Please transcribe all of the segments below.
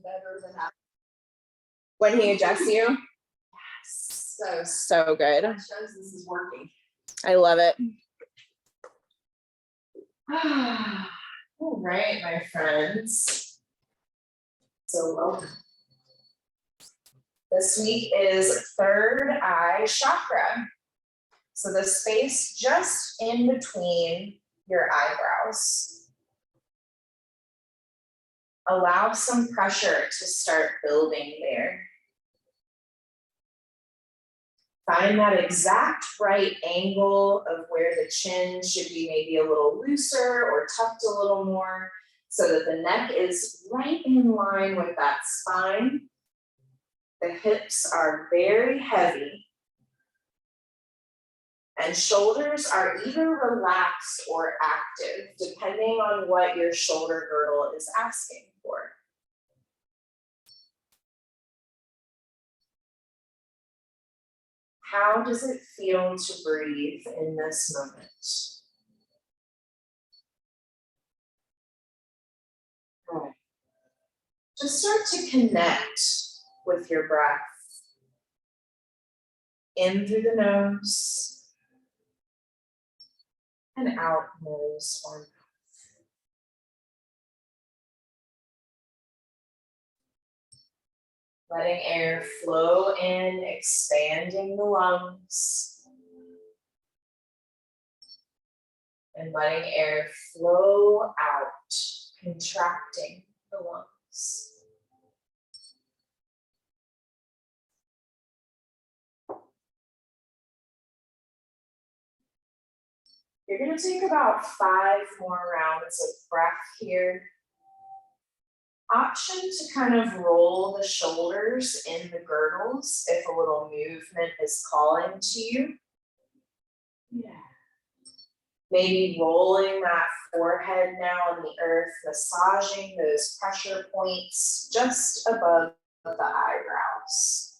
better than that. When he adjusts you? Yes. So good. That shows this is working. I love it. All right, my friends. So this week is third eye chakra. So the space just in between your eyebrows. Allow some pressure to start building there. Find that exact right angle of where the chin should be maybe a little looser or tucked a little more so that the neck is right in line with that spine. The hips are very heavy. And shoulders are either relaxed or active, depending on what your shoulder girdle is asking for. How does it feel to breathe in this moment? Good. Just start to connect with your breath. In through the nose and out nose or mouth. Letting air flow in, expanding the lungs. And letting air flow out, contracting the lungs. You're going to take about 5 more rounds of breath here. Option to kind of roll the shoulders in the girdles if a little movement is calling to you. Yeah. Maybe rolling that forehead now on the earth, massaging those pressure points just above the eyebrows.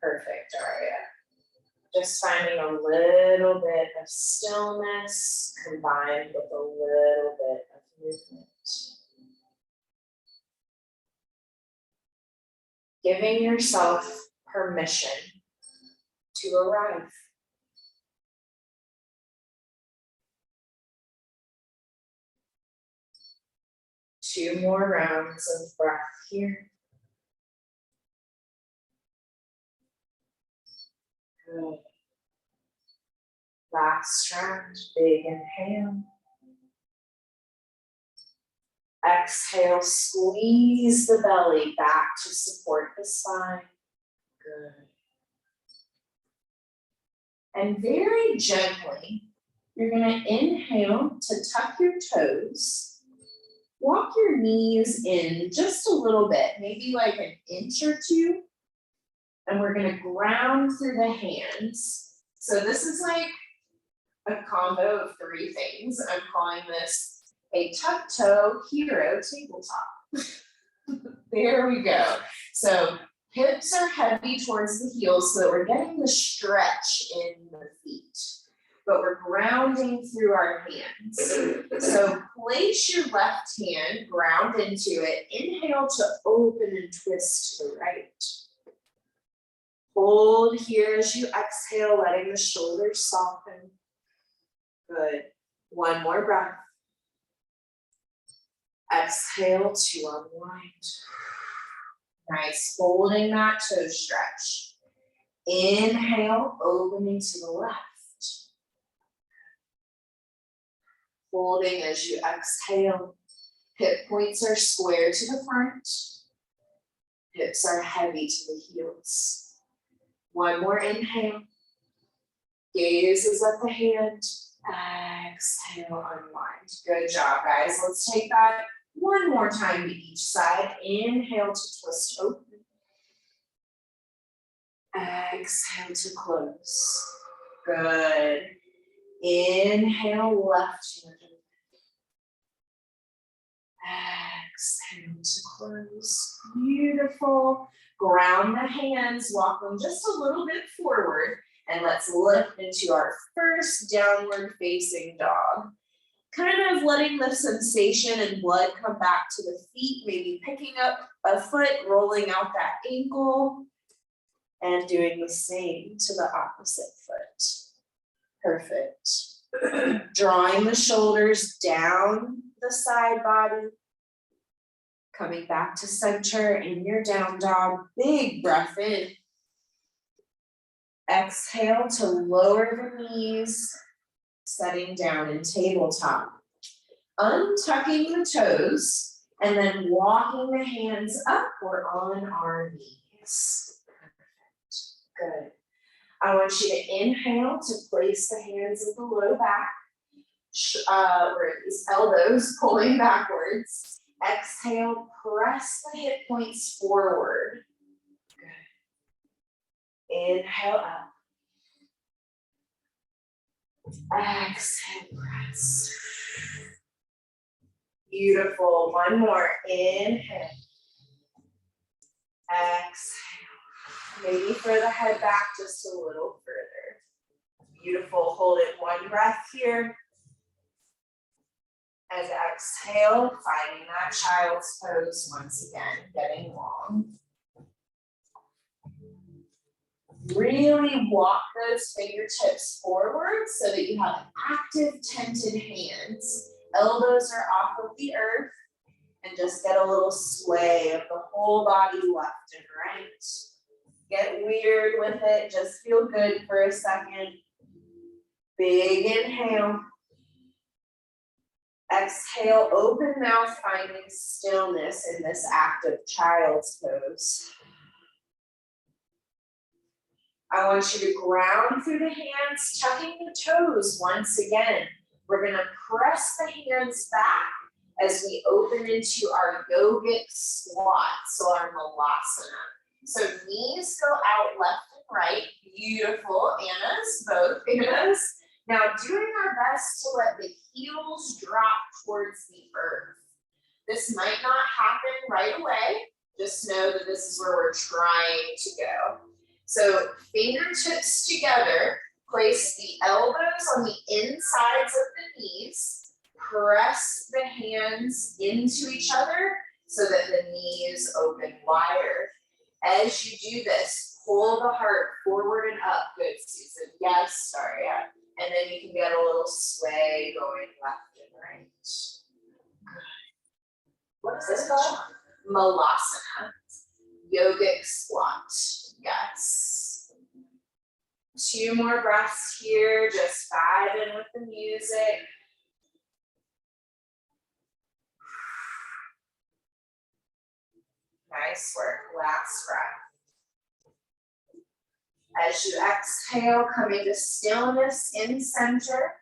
Perfect, Aria. Just finding a little bit of stillness combined with a little bit of movement. Giving yourself permission to arrive. Two more rounds of breath here. Good. Last round, big inhale. Exhale, squeeze the belly back to support the spine. Good. And very gently, you're going to inhale to tuck your toes. Walk your knees in just a little bit, maybe like an inch or two. And we're going to ground through the hands. So this is like a combo of 3 things. I'm calling this a tuck toe hero tabletop. There we go. So hips are heavy towards the heels so that we're getting the stretch in the feet. But we're grounding through our hands. So place your left hand, ground into it. Inhale to open and twist to the right. Hold here as you exhale, letting the shoulders soften. Good. One more breath. Exhale to unwind. Nice. Holding that toe stretch. Inhale, opening to the left. Holding as you exhale. Hip points are square to the front. Hips are heavy to the heels. One more inhale. Gaze is at the hand. Exhale, unwind. Good job, guys. Let's take that one more time to each side. Inhale to twist open. Exhale to close. Good. Inhale, left hand. Exhale to close. Beautiful. Ground the hands, walk them just a little bit forward, and let's lift into our first downward facing dog. kind of letting the sensation and blood come back to the feet, maybe picking up a foot, rolling out that ankle, and doing the same to the opposite foot. Perfect. Drawing the shoulders down the side body, coming back to center in your down dog. Big breath in. Exhale to lower the knees, setting down in tabletop. Untucking the toes and then walking the hands up. We're on our knees. Perfect. Good. I want you to inhale to place the hands in the low back, where these elbows pulling backwards. Exhale, press the hip points forward. Good. Inhale up. Exhale, press. Beautiful. One more. Inhale. Exhale. Maybe throw the head back just a little further. Beautiful. Hold it. One breath here. As exhale, finding that child's pose once again, getting long. Really walk those fingertips forward so that you have active tented hands. Elbows are off of the earth, and just get a little sway of the whole body left and right. Get weird with it, just feel good for a second. Big inhale. Exhale, open mouth, finding stillness in this active child's pose. I want you to ground through the hands, tucking the toes once again. We're gonna press the hands back as we open into our yogic squat, so our malasana. So knees go out left and right, beautiful, Annas, both Annas. Now doing our best to let the heels drop towards the earth. This might not happen right away, just know that this is where we're trying to go. So fingertips together, place the elbows on the insides of the knees, press the hands into each other so that the knees open wider. As you do this, pull the heart forward and up. Good, Susan. Yes, sorry. Yeah. And then you can get a little sway going left and right. Good. What is this called? Malasana. Yogic squat. Yes. 2 more breaths here. Just vibe in with the music. Nice work. Last breath. As you exhale, coming to stillness in center.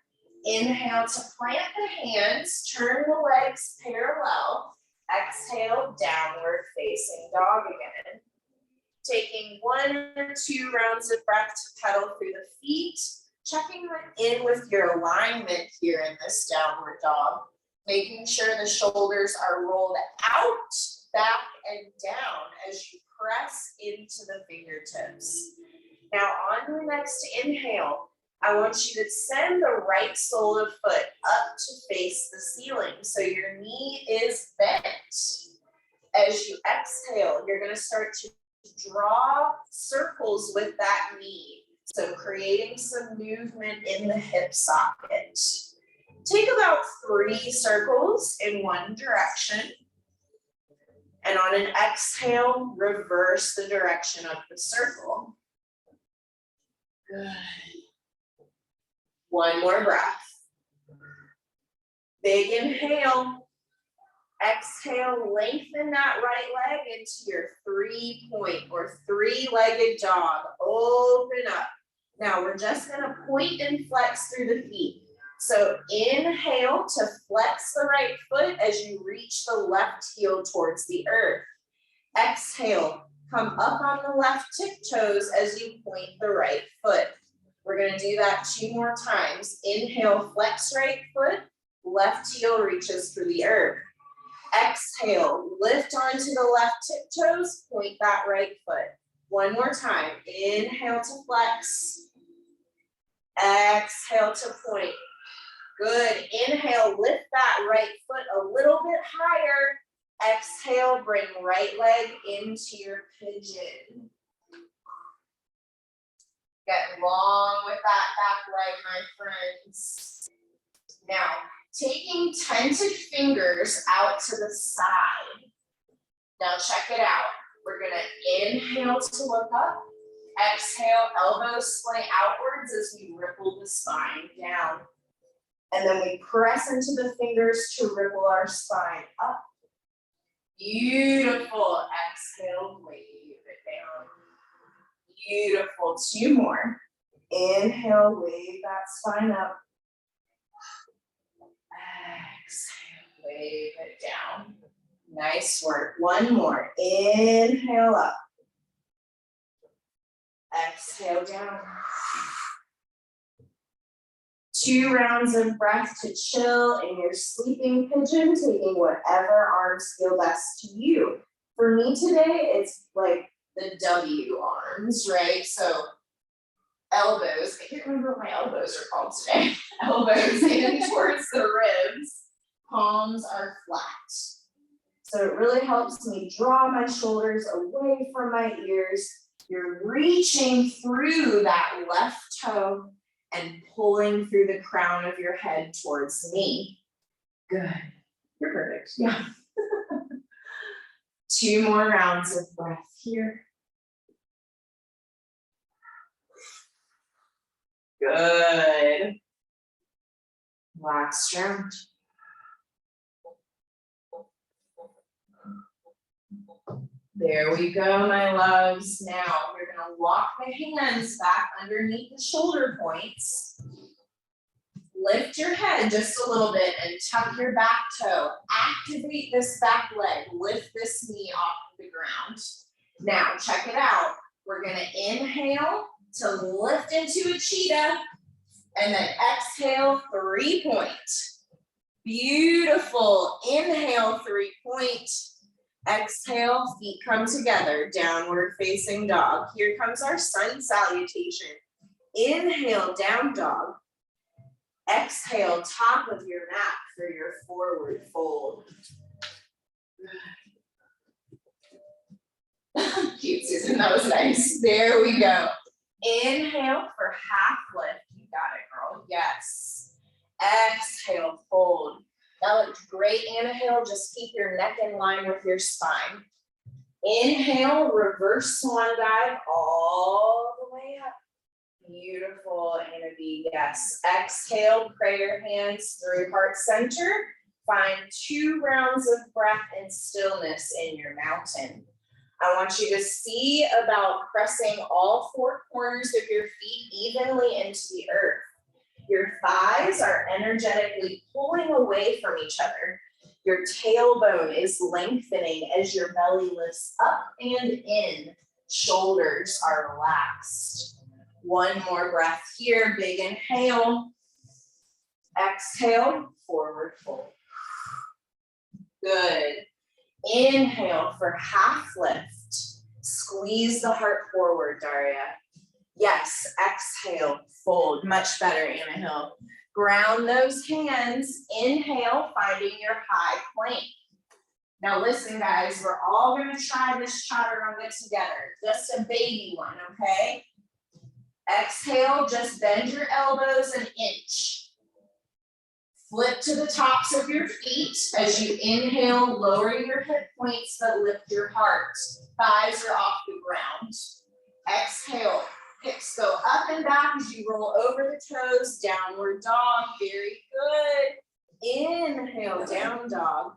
Inhale to plant the hands, turn the legs parallel. Exhale, downward facing dog again. Taking 1 or 2 rounds of breath to pedal through the feet. Checking in with your alignment here in this downward dog. Making sure the shoulders are rolled out, back, and down as you press into the fingertips. Now on your next inhale, I want you to send the right sole of foot up to face the ceiling so your knee is bent. As you exhale, you're going to start to draw circles with that knee. So creating some movement in the hip socket. Take about 3 circles in one direction. And on an exhale, reverse the direction of the circle. Good. 1 more breath. Big inhale. Exhale, lengthen that right leg into your 3-point or 3-legged dog. Open up. Now we're just going to point and flex through the feet. So inhale to flex the right foot as you reach the left heel towards the earth. Exhale, come up on the left tiptoes as you point the right foot. We're going to do that 2 more times. Inhale, flex right foot, left heel reaches through the earth. Exhale, lift onto the left tiptoes, point that right foot. 1 more time. Inhale to flex. Exhale to point. Good. Inhale, lift that right foot a little bit higher. Exhale, bring right leg into your pigeon. Get long with that back leg, my friends. Now, taking tentative fingers out to the side. Now check it out. We're gonna inhale to look up. Exhale, elbows splay outwards as we ripple the spine down. And then we press into the fingers to ripple our spine up. Beautiful. Exhale, wave it down. Beautiful. 2 more. Inhale, wave that spine up. Exhale, wave it down. Nice work. 1 more. Inhale up. Exhale down. 2 rounds of breath to chill in your sleeping pigeon, taking whatever arms feel best to you. For me today, it's like the W arms, right? So elbows, I can't remember what my elbows are called today. Elbows in towards the ribs, palms are flat. So it really helps me draw my shoulders away from my ears. You're reaching through that left toe and pulling through the crown of your head towards me. Good. You're perfect. Yeah. 2 more rounds of breath here. Good. Last round. There we go, my loves. Now we're gonna walk the hands back underneath the shoulder points. Lift your head just a little bit and tuck your back toe. Activate this back leg. Lift this knee off the ground. Now check it out. We're gonna inhale to lift into a cheetah and then exhale 3-point. Beautiful. Inhale 3-point. Exhale, feet come together, downward facing dog. Here comes our sun salutation. Inhale, down dog. Exhale, top of your mat for your forward fold. Cute, Susan, that was nice. There we go. Inhale for half lift. You got it, girl. Yes. Exhale, fold. That looked great, Inhale. Just keep your neck in line with your spine. Inhale, reverse swan dive all the way up. Beautiful, Anna-B, yes. Exhale, pray your hands through heart center. Find 2 rounds of breath and stillness in your mountain. I want you to see about pressing all 4 corners of your feet evenly into the earth. Your thighs are energetically pulling away from each other. Your tailbone is lengthening as your belly lifts up and in. Shoulders are relaxed. 1 more breath here. Big inhale. Exhale, forward fold. Good. Inhale for half lift. Squeeze the heart forward, Daria. Yes, exhale, fold. Much better, Inhale. Ground those hands. Inhale, finding your high plank. Now listen, guys, we're all gonna try this chaturanga together. Just a baby one, okay? Exhale, just bend your elbows an inch. Flip to the tops of your feet. As you inhale, lower your hip points, but lift your heart. Thighs are off the ground. Exhale. Hips go up and back as you roll over the toes, downward dog, very good. Inhale, down dog.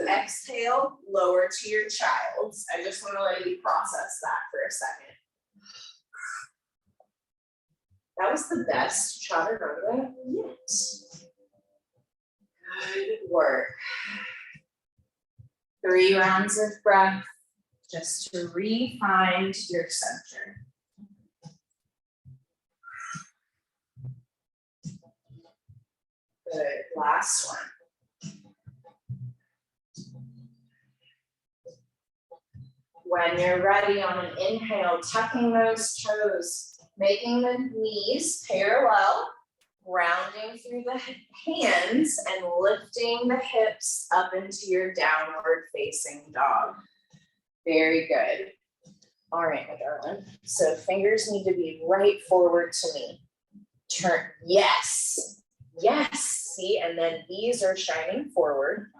Exhale, lower to your child's. I just want to let you process that for a second. That was the best chaturanga yet. Good work. 3 rounds of breath just to re-find your center. Good, last one. When you're ready on an inhale, tucking those toes, making the knees parallel. Rounding through the hands and lifting the hips up into your downward facing dog. Very good. All right, my darling. So fingers need to be right forward to me. Turn, yes, yes. See, and then these are shining forward.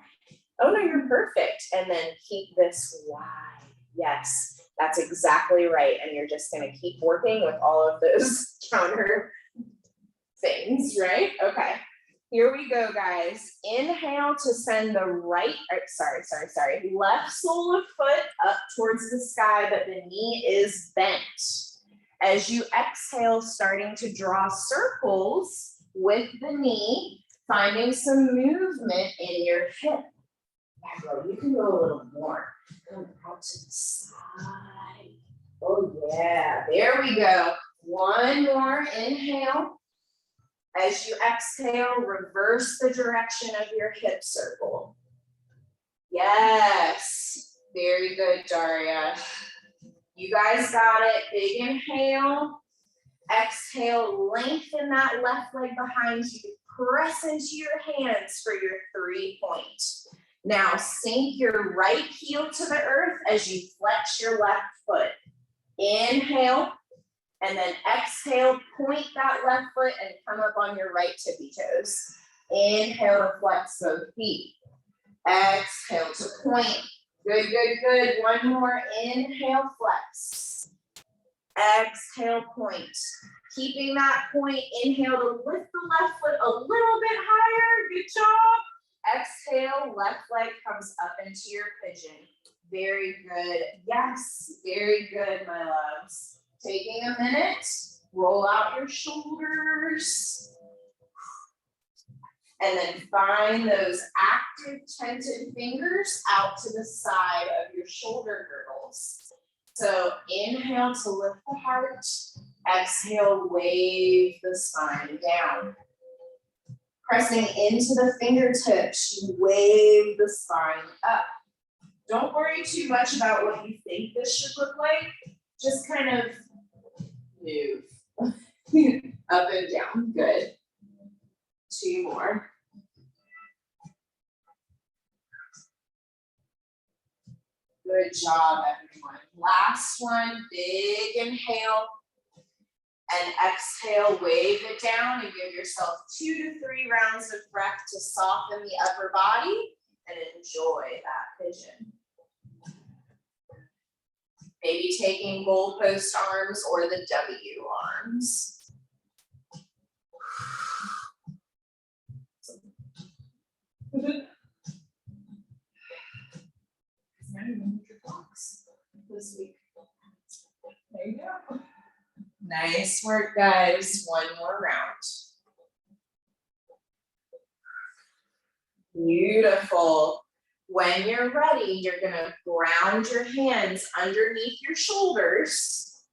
Oh no, you're perfect. And then keep this wide. Yes, that's exactly right. And you're just gonna keep working with all of those counter things, right? Okay, here we go, guys. Inhale to send the left sole of foot up towards the sky, but the knee is bent. As you exhale, starting to draw circles with the knee, finding some movement in your hip. Yeah, girl, you can go a little more. Come out to the side. Oh yeah, there we go. One more inhale. As you exhale, reverse the direction of your hip circle. Yes, very good, Daria. You guys got it. Big inhale. Exhale, lengthen that left leg behind you. Press into your hands for your 3-point. Now sink your right heel to the earth as you flex your left foot. Inhale. And then exhale, point that left foot and come up on your right tippy toes. Inhale to flex both feet. Exhale to point. Good, good, good. One more. Inhale, flex. Exhale, point. Keeping that point. Inhale to lift the left foot a little bit higher. Good job. Exhale, left leg comes up into your pigeon. Very good. Yes, very good, my loves. Taking a minute, roll out your shoulders. And then find those active tented fingers out to the side of your shoulder girdles. So inhale to lift the heart. Exhale, wave the spine down. Pressing into the fingertips, you wave the spine up. Don't worry too much about what you think this should look like. Just kind of move up and down. Good. 2 more. Good job, everyone. Last one. Big inhale. And exhale, wave it down and give yourself 2 to 3 rounds of breath to soften the upper body and enjoy that pigeon. Maybe taking goalpost arms or the W arms. Now you moved your blocks this week. There you go. Nice work, guys. One more round. Beautiful. When you're ready, you're gonna ground your hands underneath your shoulders.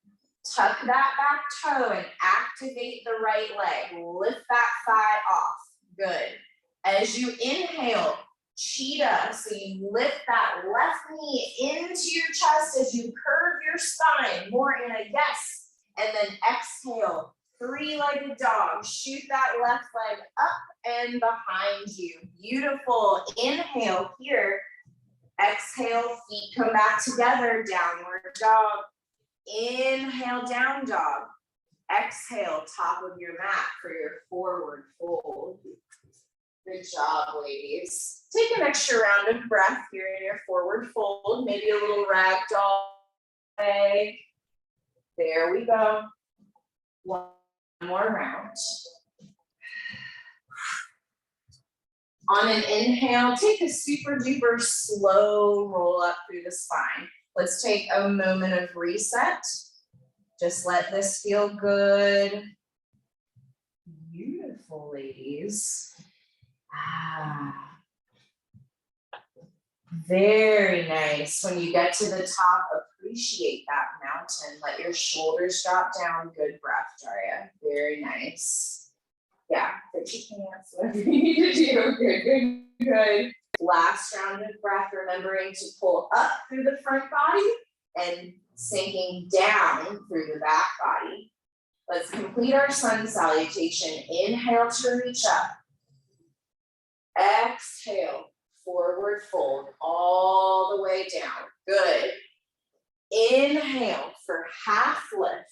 Tuck that back toe and activate the right leg. Lift that thigh off. Good. As you inhale, cheetah. So you lift that left knee into your chest as you curve your spine. More in a yes. And then exhale, 3-legged dog. Shoot that left leg up and behind you. Beautiful. Inhale here. Exhale, feet come back together. Downward dog. Inhale, down dog. Exhale, top of your mat for your forward fold. Good job, ladies. Take an extra round of breath here in your forward fold. Maybe a little ragdoll leg. There we go. One more round. On an inhale, take a super duper slow roll up through the spine. Let's take a moment of reset. Just let this feel good. Beautiful, ladies. Very nice. When you get to the top, appreciate that mountain. Let your shoulders drop down. Good breath, Daria. Very nice. Yeah, put your hands, whatever you need to do. Good, good, good. Last round of breath, remembering to pull up through the front body and sinking down through the back body. Let's complete our sun salutation. Inhale to reach up. Exhale, forward fold all the way down. Good. Inhale for half lift.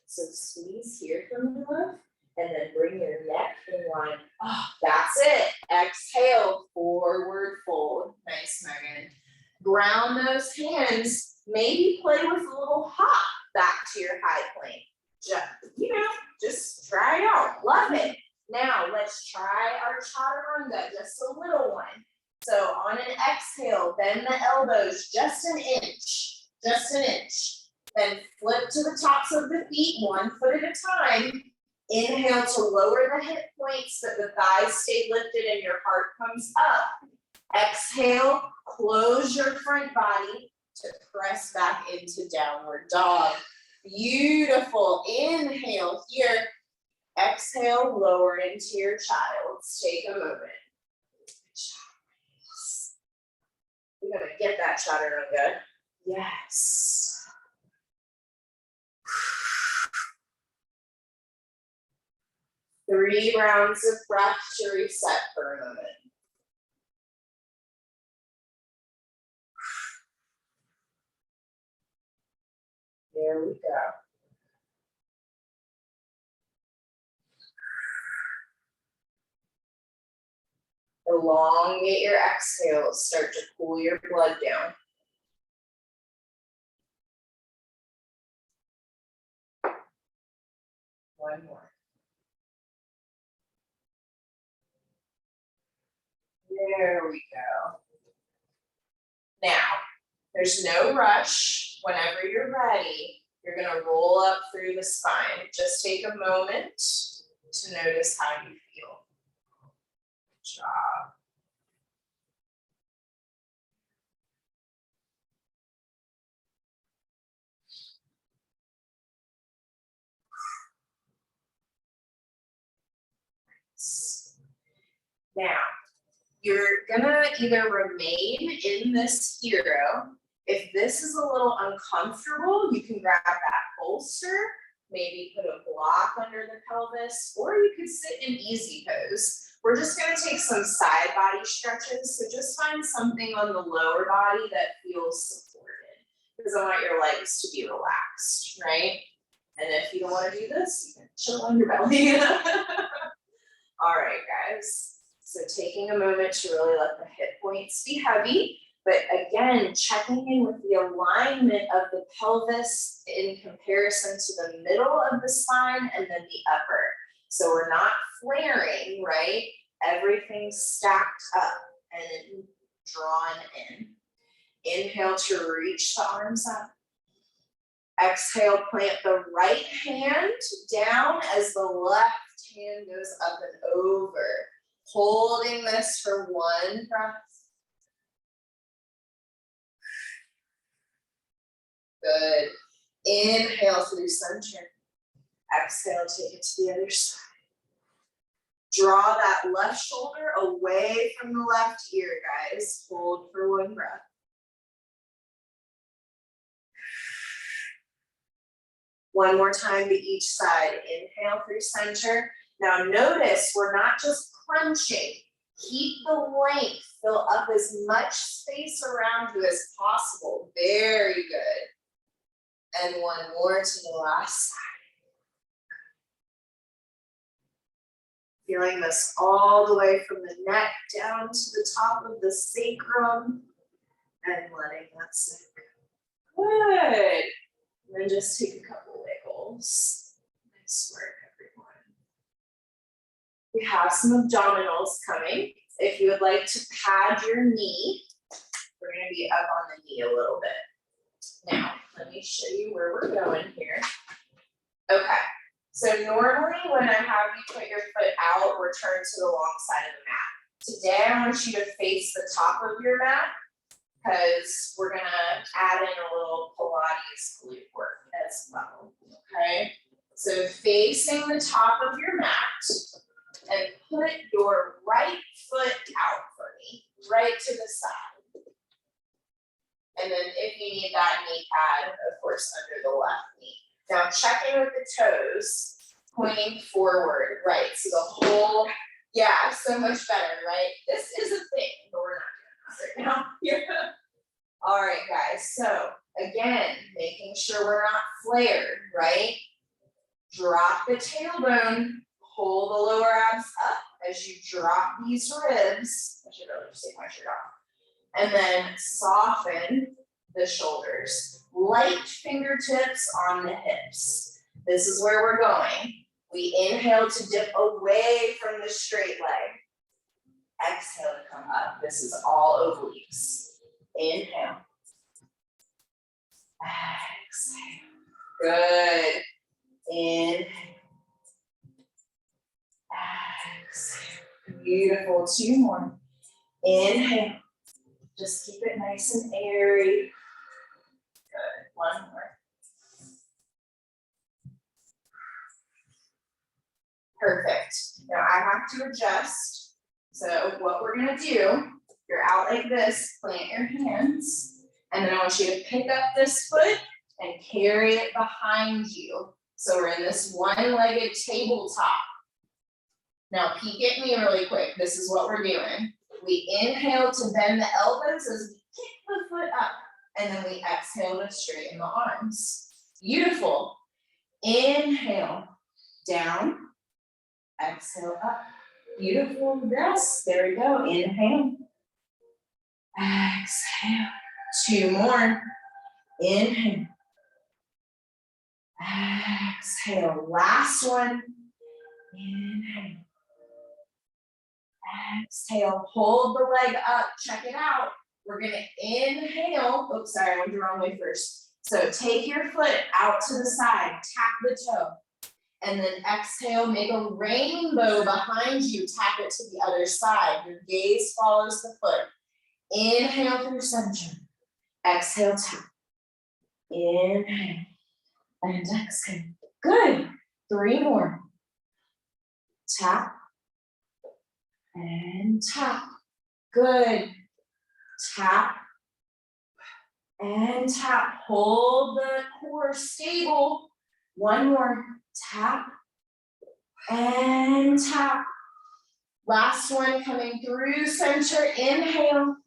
So squeeze here from the left, and then bring your neck in line. Oh, that's it. Exhale, forward fold. Nice, Megan. Ground those hands. Maybe play with a little hop back to your high plank. Just try it out. Love it. Now let's try our chaturanga, just a little one. So on an exhale, bend the elbows just an inch. Then flip to the tops of the feet, 1 foot at a time. Inhale to lower the hip points, but the thighs stay lifted and your heart comes up. Exhale, close your front body to press back into downward dog. Beautiful. Inhale here. Exhale, lower into your child's. Take a moment. We're gonna get that chaturanga. Yes. 3 rounds of breath to reset for a moment. There we go. Elongate your exhales, start to cool your blood down. One more. There we go. Now, there's no rush. Whenever you're ready, you're gonna roll up through the spine. Just take a moment to notice how you feel. Good job. Now, you're gonna either remain in this hero. If this is a little uncomfortable, you can grab that bolster, maybe put a block under the pelvis, or you could sit in easy pose. We're just gonna take some side body stretches, so just find something on the lower body that feels supported, because I want your legs to be relaxed, right? And if you don't wanna do this, you can chill on your belly. All right, guys. So taking a moment to really let the hip points be heavy, but again, checking in with the alignment of the pelvis in comparison to the middle of the spine and then the upper. So we're not flaring, right? Everything's stacked up and drawn in. Inhale to reach the arms up. Exhale, plant the right hand down as the left hand goes up and over. Holding this for 1 breath. Good. Inhale through center. Exhale, take it to the other side. Draw that left shoulder away from the left ear, guys. Hold for 1 breath. One more time to each side. Inhale through center. Now notice we're not just crunching. Keep the length, fill up as much space around you as possible. Very good. And 1 more to the last side. Feeling this all the way from the neck down to the top of the sacrum and letting that sink. Good. And then just take a couple wiggles. Nice work. We have some abdominals coming. If you would like to pad your knee, we're gonna be up on the knee a little bit. Now, let me show you where we're going here. Okay, so normally when I have you put your foot out, return to the long side of the mat. Today, I want you to face the top of your mat because we're gonna add in a little Pilates glute work as well, okay? So facing the top of your mat, and put your right foot out for me, right to the side. And then if you need that knee pad, of course, under the left knee. Now check in with the toes, pointing forward, right? So the whole, yeah, so much better, right? This is a thing, but we're not doing this right now. Yeah. All right, guys, so again, making sure we're not flared, right? Drop the tailbone, pull the lower abs up as you drop these ribs. I should really just take my shirt off. And then soften the shoulders. Light fingertips on the hips. This is where we're going. We inhale to dip away from the straight leg. Exhale to come up. This is all obliques. Inhale. Exhale. Good. Inhale. Exhale. Beautiful. 2 more. Inhale. Just keep it nice and airy. Good. 1 more. Perfect. Now I have to adjust. So what we're gonna do, you're out like this, plant your hands, and then I want you to pick up this foot and carry it behind you. So we're in this one-legged tabletop. Now peek at me really quick. This is what we're doing. We inhale to bend the elbows as we kick the foot up, and then we exhale to straighten the arms. Beautiful. Inhale, down, exhale up. Beautiful, yes, there we go. Inhale, exhale. 2 more. Inhale, exhale. Last one. Inhale. Exhale, hold the leg up, check it out. We're gonna inhale, oops, sorry, I went the wrong way first. So take your foot out to the side, tap the toe. And then exhale, make a rainbow behind you, tap it to the other side. Your gaze follows the foot. Inhale through center, exhale, tap. Inhale, and exhale. Good, 3 more. Tap. And tap. Good. Tap. And tap. Hold the core stable. 1 more. Tap. And tap. Last one coming through center. Inhale.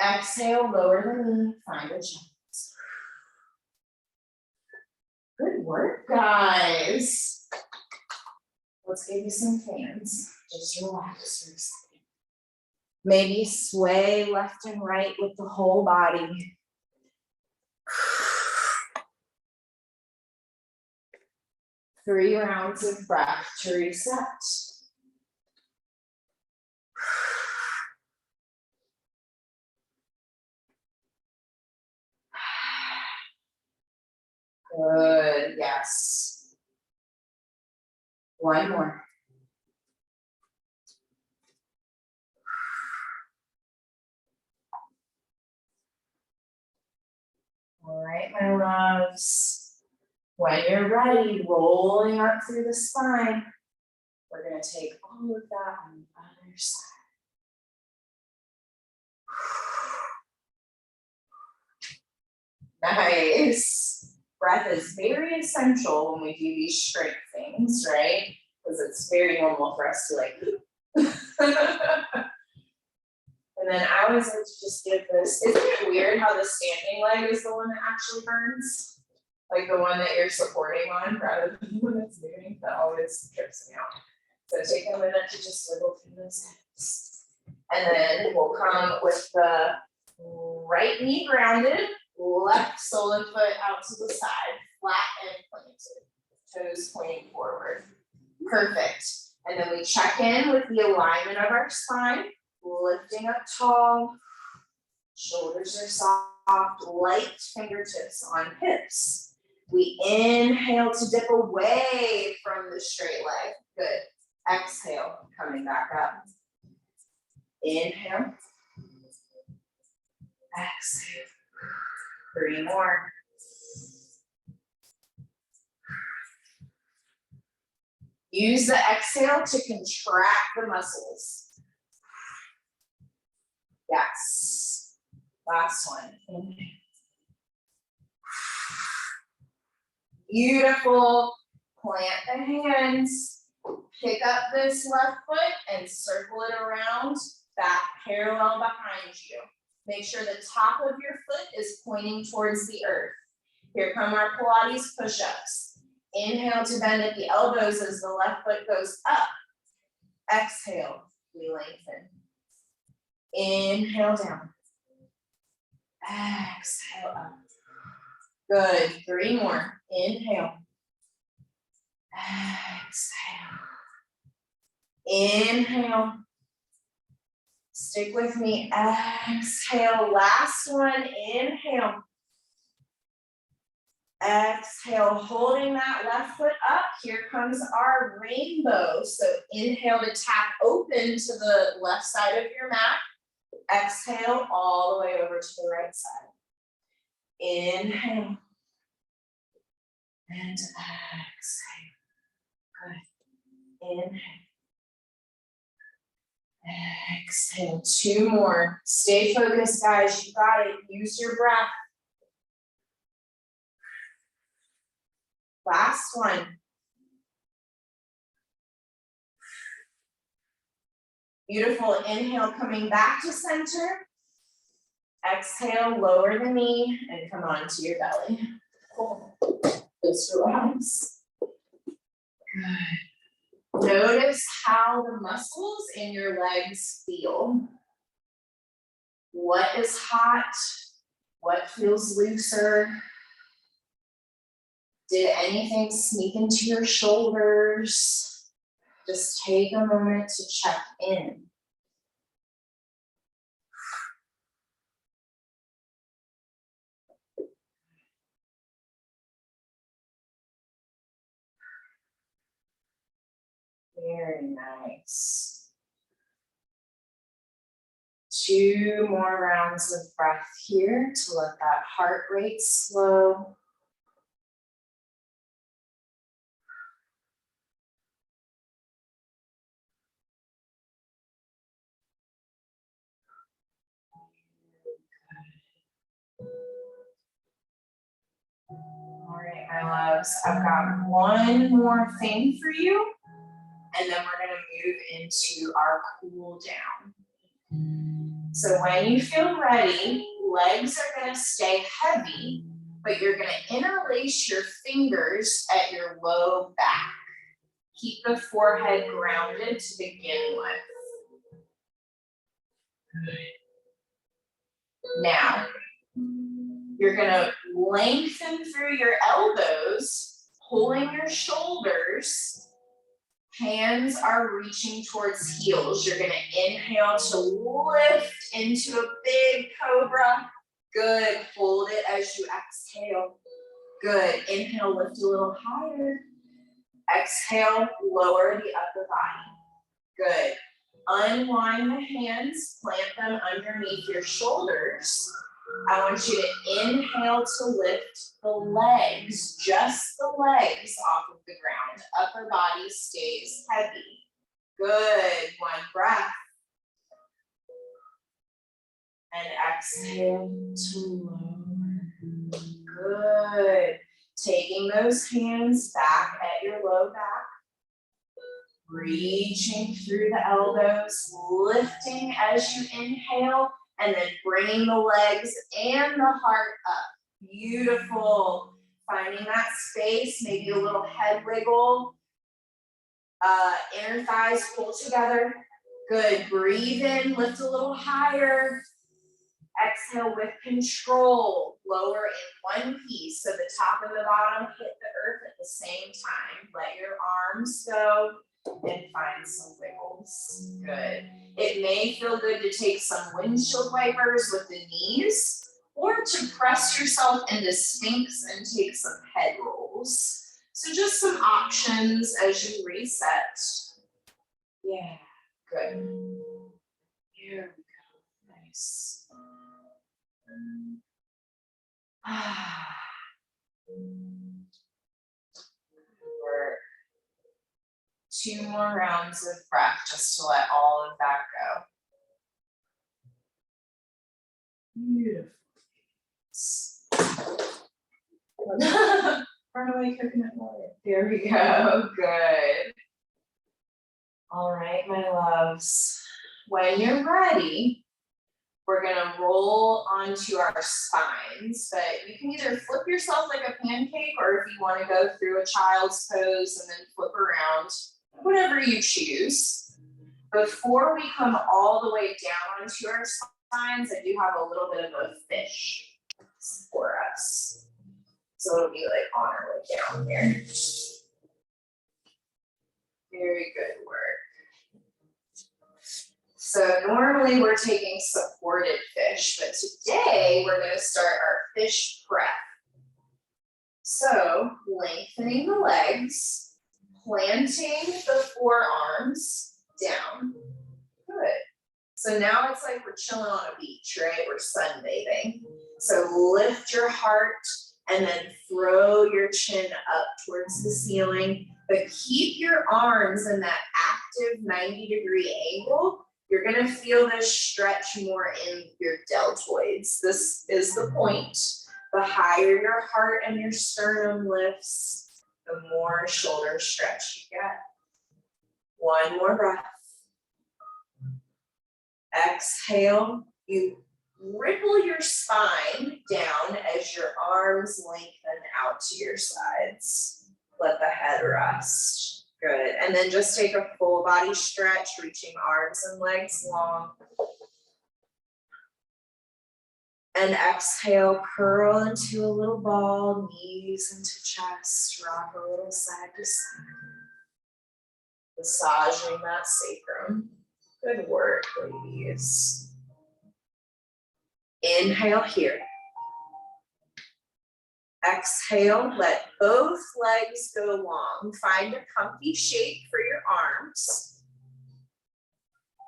Exhale. Lower the knee. Find a chest. Good work, guys. Let's give you some fans. Just relax for a second. Maybe sway left and right with the whole body. 3 rounds of breath to reset. Good, yes. 1 more. All right, my loves. When you're ready, rolling up through the spine, we're going to take all of that on the other side. Nice. Breath is very essential when we do these strength things, right? Because it's very normal for us to like. And then I always like to just give this. Isn't it weird how the standing leg is the one that actually burns? Like the one that you're supporting on rather than the one that's moving. That always trips me out. So take a minute to just wiggle through those hips. And then we'll come with the right knee grounded, left sole and foot out to the side, flat and planted, toes pointing forward. Perfect. And then we check in with the alignment of our spine, lifting up tall, shoulders are soft, light fingertips on hips. We inhale to dip away from the straight leg. Good. Exhale, coming back up. Inhale. Exhale. 3 more. Use the exhale to contract the muscles. Yes. Last one. Inhale. Beautiful. Plant the hands. Pick up this left foot and circle it around, back parallel behind you. Make sure the top of your foot is pointing towards the earth. Here come our Pilates push-ups. Inhale to bend at the elbows as the left foot goes up. Exhale, we lengthen. Inhale down. Exhale up. Good, 3 more. Inhale. Exhale. Inhale. Stick with me. Exhale. Last one. Inhale. Exhale. Holding that left foot up. Here comes our rainbow. So inhale to tap open to the left side of your mat. Exhale all the way over to the right side. Inhale. And exhale. Good. Inhale. Exhale. 2 more. Stay focused, guys. You got it. Use your breath. Last one. Beautiful. Inhale, coming back to center. Exhale, lower the knee and come onto your belly. Just relax. Good. Notice how the muscles in your legs feel. What is hot? What feels looser? Did anything sneak into your shoulders? Just take a moment to check in. Very nice. 2 more rounds of breath here to let that heart rate slow. All right, my loves, I've got one more thing for you, and then we're gonna move into our cool down. So when you feel ready, legs are gonna stay heavy, but you're gonna interlace your fingers at your low back. Keep the forehead grounded to begin with. Now, you're gonna lengthen through your elbows, pulling your shoulders. Hands are reaching towards heels. You're gonna inhale to lift into a big cobra. Good, hold it as you exhale. Good, inhale, lift a little higher. Exhale, lower the upper body. Good. Unwind the hands, plant them underneath your shoulders. I want you to inhale to lift the legs, just the legs off of the ground. Upper body stays heavy. Good. 1 breath. And exhale to lower. Good. Taking those hands back at your low back. Reaching through the elbows, lifting as you inhale, and then bringing the legs and the heart up. Beautiful. Finding that space, maybe a little head wiggle. Inner thighs pull together. Good. Breathe in, lift a little higher. Exhale with control. Lower in one piece. So the top and the bottom hit the earth at the same time. Let your arms go and find some wiggles. Good. It may feel good to take some windshield wipers with the knees, or to press yourself into Sphinx and take some head rolls. So just some options as you reset. Yeah, good. Here we go. Nice. Work. 2 more rounds of breath just to let all of that go. Beautiful. Runaway coconut water. There we go. Good. All right, my loves. When you're ready, we're gonna roll onto our spines, but you can either flip yourself like a pancake, or if you want to go through a child's pose and then flip around, whatever you choose. Before we come all the way down onto our spines, I do have a little bit of a fish for us. So it'll be like on our way down here. Very good work. So normally we're taking supported fish, but today we're going to start our fish prep. So lengthening the legs, planting the forearms down. Good. So now it's like we're chilling on a beach, right? We're sunbathing. So lift your heart and then throw your chin up towards the ceiling, but keep your arms in that active 90-degree angle. You're gonna feel this stretch more in your deltoids. This is the point. The higher your heart and your sternum lifts, the more shoulder stretch you get. One more breath. Exhale, you ripple your spine down as your arms lengthen out to your sides. Let the head rest. Good. And then just take a full body stretch, reaching arms and legs long. And exhale, curl into a little ball, knees into chest, rock a little side to side. Massaging that sacrum. Good work, ladies. Inhale here. Exhale, let both legs go long. Find a comfy shape for your arms.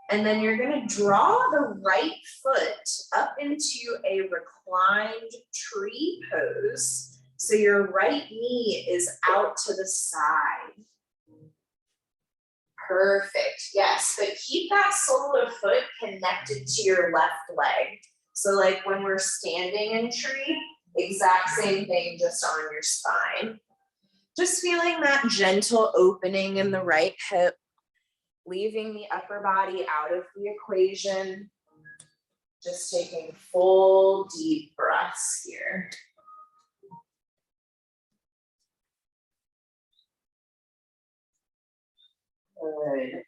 And then you're going to draw the right foot up into a reclined tree pose. So your right knee is out to the side. Perfect, yes, but keep that sole of foot connected to your left leg. So like when we're standing in tree, exact same thing, just on your spine. Just feeling that gentle opening in the right hip, leaving the upper body out of the equation. Just taking full deep breaths here. Good.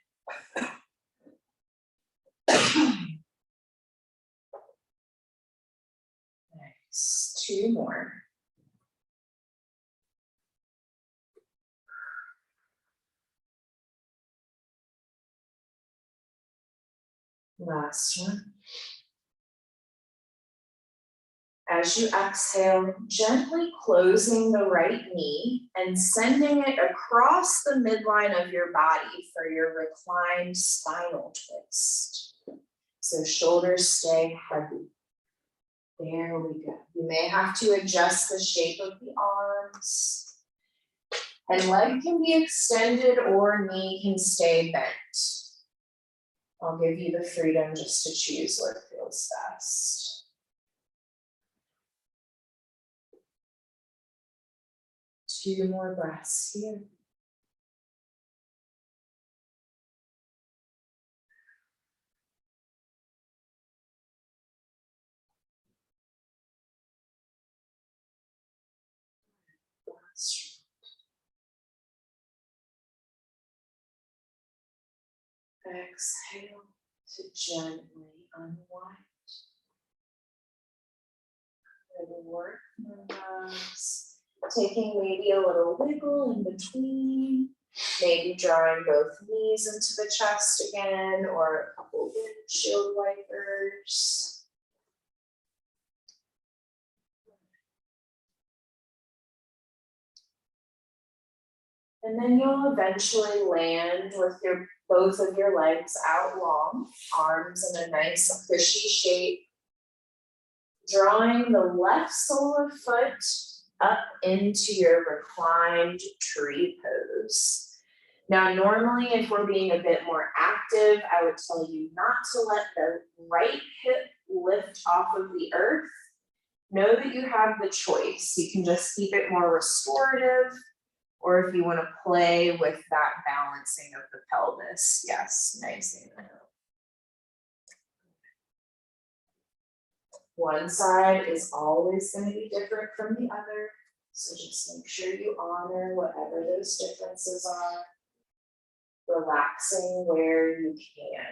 Nice. Two more. Last one. As you exhale, gently closing the right knee and sending it across the midline of your body for your reclined spinal twist. So shoulders stay heavy. There we go. You may have to adjust the shape of the arms. And leg can be extended or knee can stay bent. I'll give you the freedom just to choose what feels best. Two more breaths here. Exhale to gently unwind. Good work, my loves. Taking maybe a little wiggle in between, maybe drawing both knees into the chest again, or a couple windshield wipers. And then you'll eventually land with both of your legs out long, arms in a nice cushy shape. Drawing the left sole of foot up into your reclined tree pose. Now, normally, if we're being a bit more active, I would tell you not to let the right hip lift off of the earth know that you have the choice. You can just keep it more restorative, or if you want to play with that balancing of the pelvis. Yes, nice. One side is always going to be different from the other, so just make sure you honor whatever those differences are, relaxing where you can.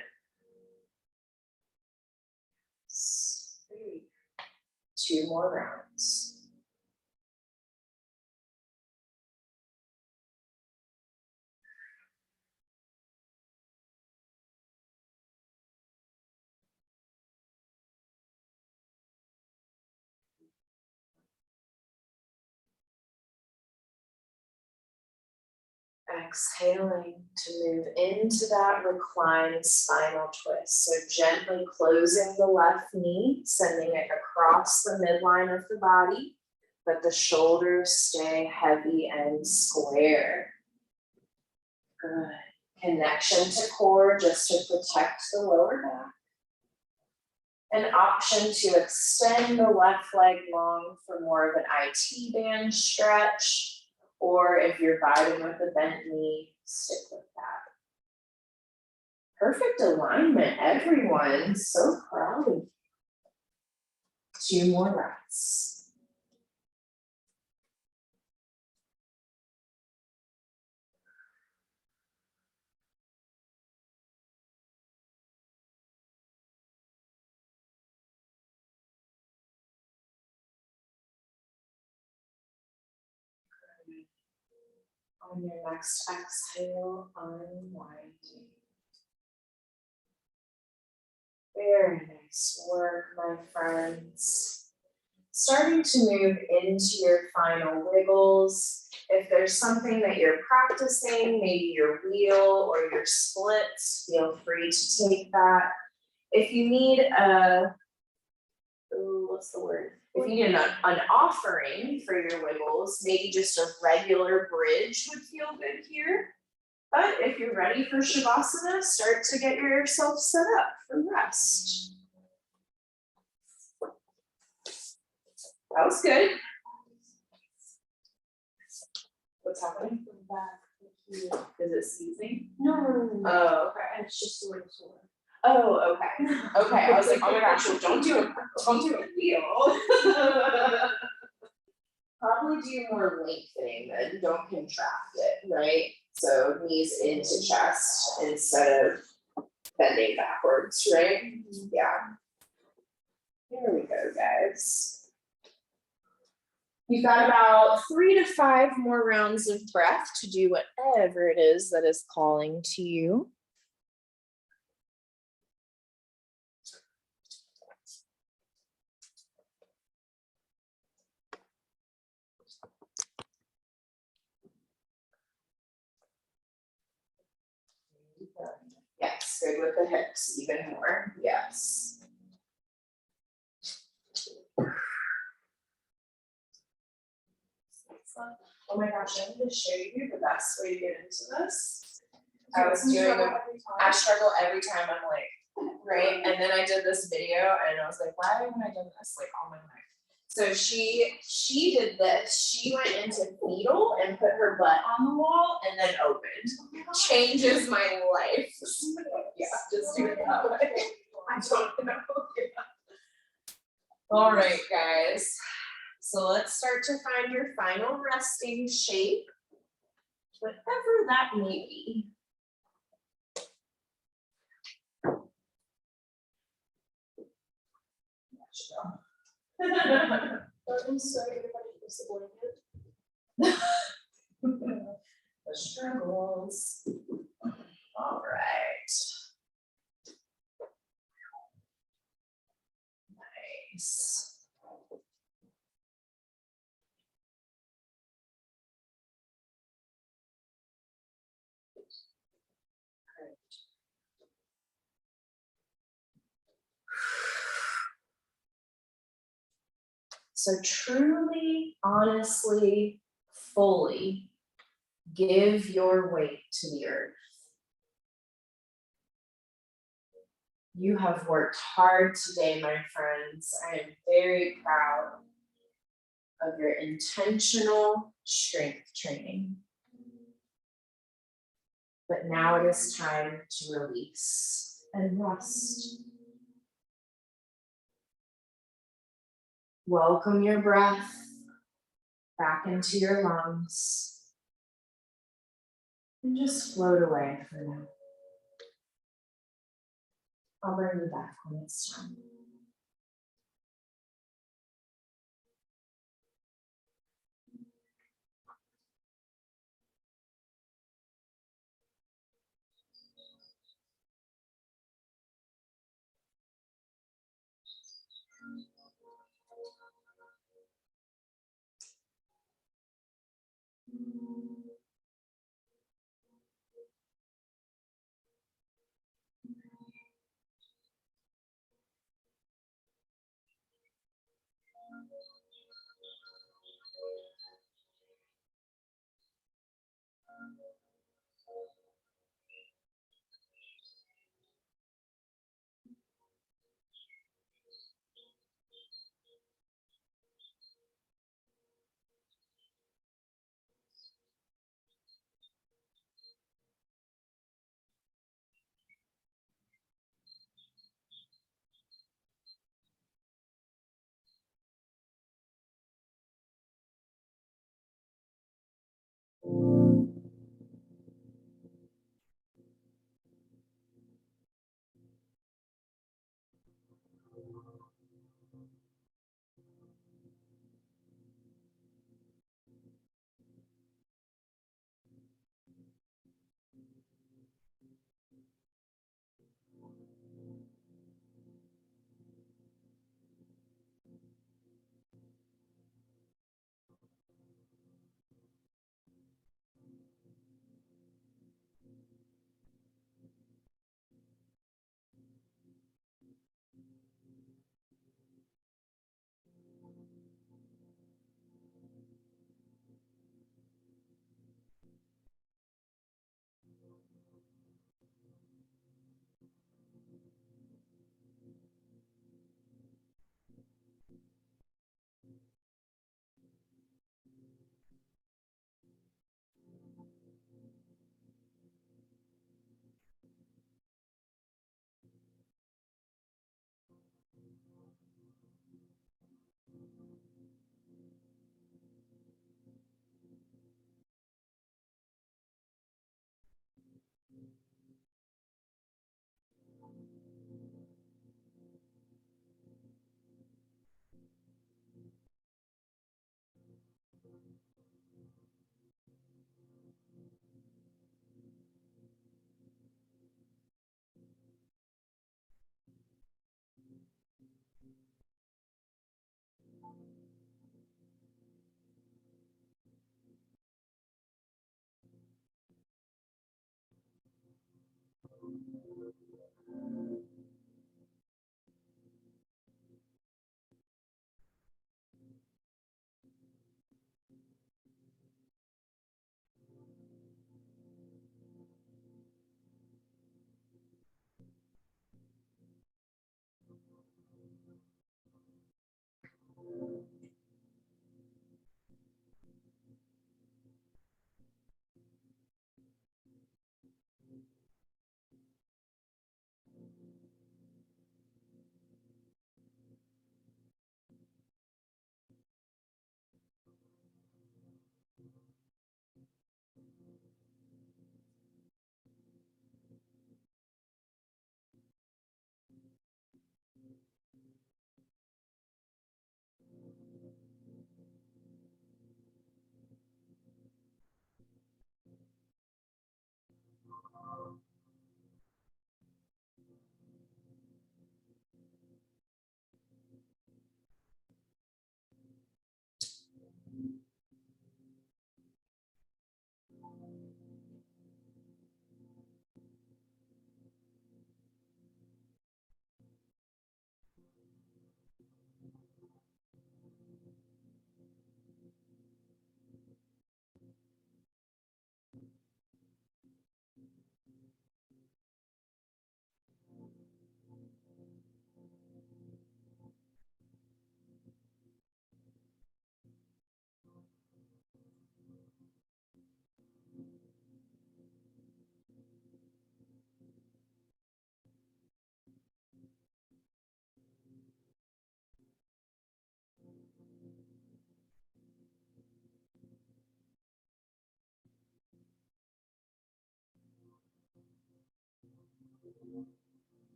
2 more rounds. Exhaling to move into that reclined spinal twist. So gently closing the left knee, sending it across the midline of the body, but the shoulders stay heavy and square. Good. Connection to core just to protect the lower back. An option to extend the left leg long for more of an IT band stretch. Or if you're vibing with the bent knee, stick with that. Perfect alignment, everyone. So proud of you. 2 more breaths. On your next exhale, unwinding. Very nice work, my friends. Starting to move into your final wiggles. If there's something that you're practicing, maybe your wheel or your splits, feel free to take that. If you need what's the word? If you need an offering for your wiggles, maybe just a regular bridge would feel good here. But if you're ready for Shavasana, start to get yourself set up for rest. That was good. What's happening? Is it seizing? No. Oh, okay. It's just a little sore. Oh, okay. Okay. I was like, oh my gosh, well, don't do a wheel. Probably do more lengthening then, don't contract it, right? So knees into chest instead of bending backwards, right? Yeah. Here we go, guys. You've got about 3 to 5 more rounds of breath to do whatever it is that is calling to you. Yes, good with the hips, even more, yes. Oh my gosh, I need to show you the best way to get into this. I struggle every time I'm like, right? And then I did this video and I was like, why haven't I done this like all my life? So she did this. She went into fetal and put her butt on the wall and then opened. Changes my life. Yeah, just do it that way. I don't know. Yeah. All right, guys. So let's start to find your final resting shape, whatever that may be. I'm sorry, everybody disappointed. The struggles. All right. Nice. So truly, honestly, fully give your weight to the earth. You have worked hard today, my friends. I am very proud of your intentional strength training. But now it is time to release and rest. Welcome your breath back into your lungs and just float away for now. I'll bring you back when it's time.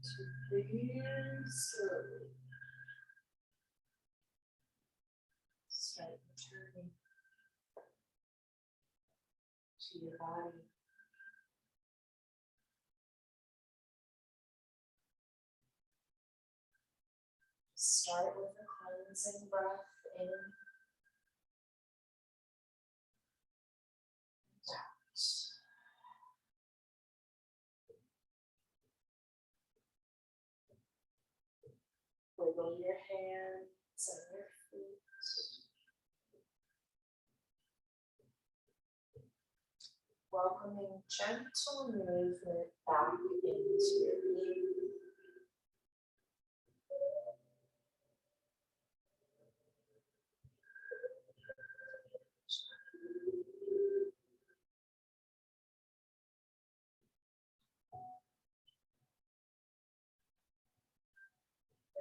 To very slowly start returning to your body. Start with a cleansing breath in and out. Wiggle your hands and your feet. Welcoming gentle movement back into your being.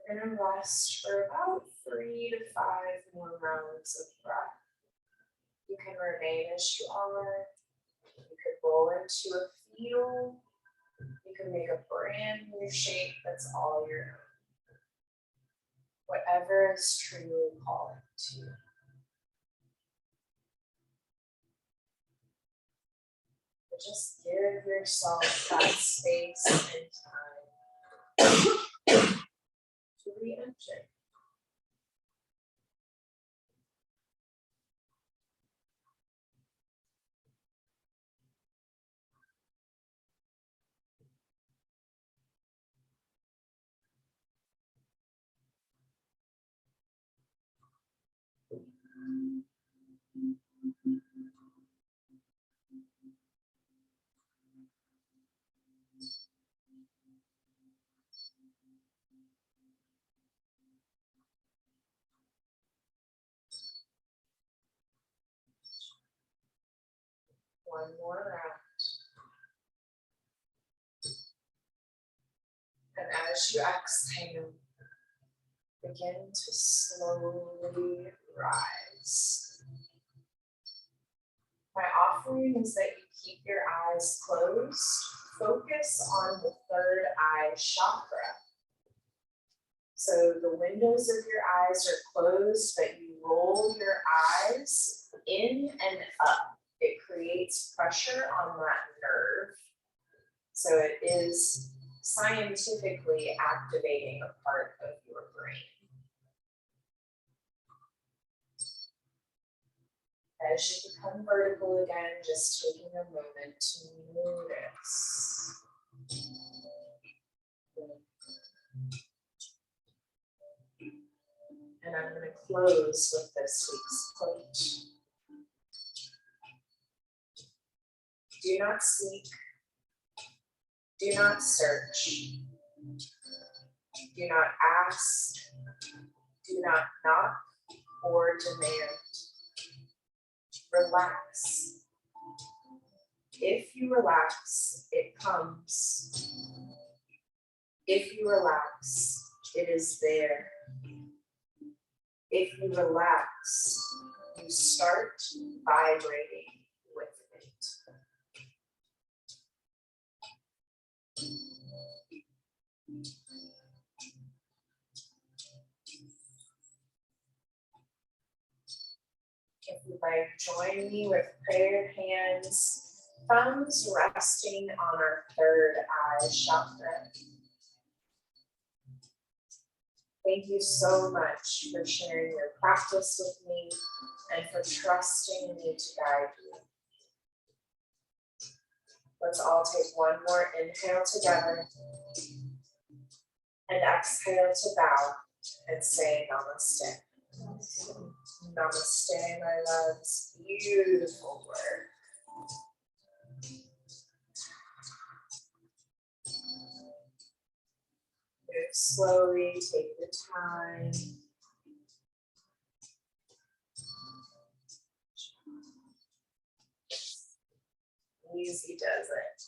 We're going to rest for about 3 to 5 more rounds of breath. You can remain as you are. You could roll into a fetal. You can make a brand new shape that's all your own. Whatever is truly calling to you. But just give yourself that space and time to re-enter. One more round. And as you exhale, begin to slowly rise. My offering is that you keep your eyes closed. Focus on the third eye chakra. So the windows of your eyes are closed, but you roll your eyes in and up. It creates pressure on that nerve. So it is scientifically activating a part of your brain. As you become vertical again, just taking a moment to notice. And I'm going to flows with this week's quote. Do not seek, do not search, do not ask, do not knock or demand. Relax. If you relax, it comes. If you relax, it is there. If you relax, you start vibrating with it. If you'd like, join me with prayer hands, thumbs resting on our third eye chakra. Thank you so much for sharing your practice with me and for trusting me to guide you. Let's all take one more inhale together and exhale to bow and say namaste. Namaste, my loves. Beautiful work. Move slowly, take your time. Easy does it.